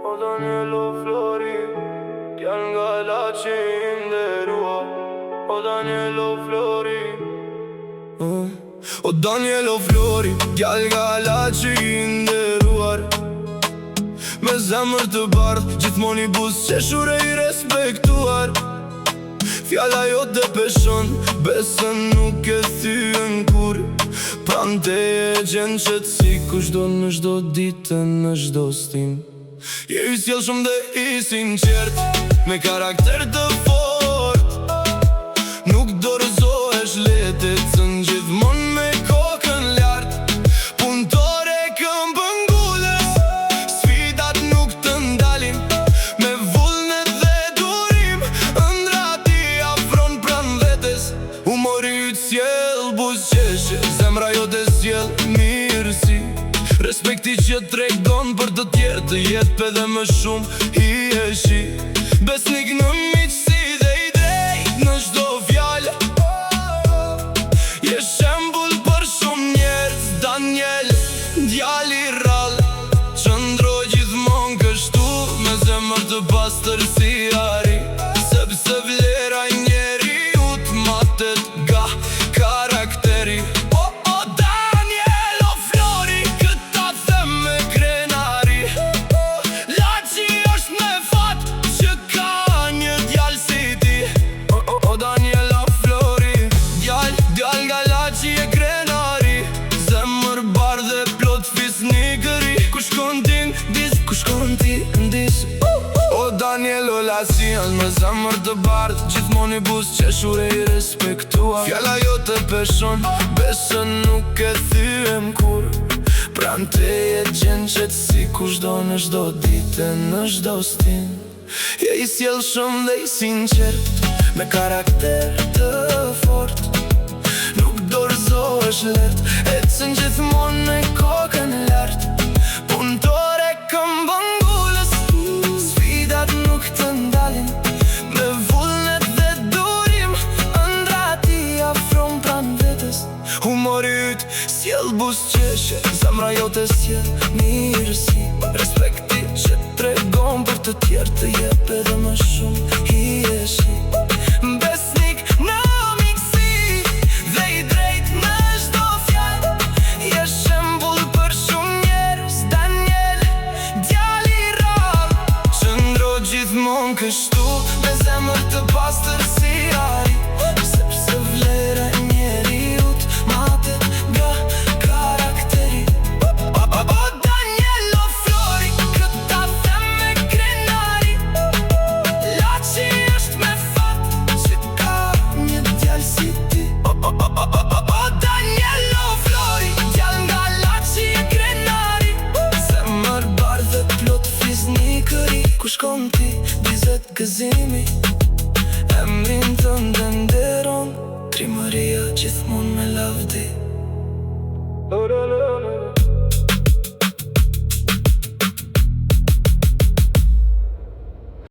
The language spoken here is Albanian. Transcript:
O Danielo Flori, djal nga Laçi i nderuar. O Danielo Flori, O Danielo Flori, djal nga Laçi i nderuar. Me zemër të bardh, gjithmon i buzëqeshur e i respektuar. Fjalla jo të peshon, besën nuk e thyen kur. Pran te e gjenë qëtësi, kushdo në çdo ditë, në çdo stin. Je i sjellshëm dhe i sinqert, me karakter të fort. Nuk dorëzohesh lehtë, ecën gjithmon me kokën lart. Punëtore këmbën ngulës, sfidat nuk të ndalin. Me vullnet dhe durim, ëndra ti afron pran vetes. Humori yt sjell buzëqeshje, zemra jote sjell mirësi. Respekti që tregon për të tjerë, të jetë edhe më shumë i e shi. Besnik në miqësi dhe i drejt në çdo fjalë. Je shembull për shumë njerëz, Daniel, djali i rrallë. Qëndro gjithmon kështu, me zemër të pastër si ari. Sepse vlera i njeriut matet nga karakteri. O Danielo Laçian, me zemër të bardh, gjithmon i buzëqeshur e i respektuar. Fjalla jo të peshon, besën nuk e thyem kur. Pran te e gjenë qëtësi, kushdo në çdo ditë, në çdo stin. Je i sjellshëm dhe i sinqert, me karakter të fort. Nuk dorëzohesh lehtë, ecën gjithmon me kokën lart. Punëtore këmbën ngulës, sfidat nuk të ndalin. Me vullnet dhe durim, ëndra ti afron pran vetes. Humori yt sjell buzëqeshje, zemra jote sjell mirësi. Respekti që tregon për të tjerë, të jep edhe më shumë i e shi. Besnik në miqësi dhe i drejt në çdo fjalë. Je shembull për shumë njerëz, Daniel, djali i rrallë. Qëndro gjithmon kështu, me zemër të pastër si ari. Sepse vlera e njeriut matet nga karakteri. O Danielo Flori, këta them me krenari. Laçi është me fat, që ka një djalë si ti. O Danielo Flori, djal nga Laçi e krenari. Zemër bardhë dhe plot fiznikëri. Ku shkon ti, bizet gëzimi. Emrin tënde nderon, trimëria gjithmon me lavdi.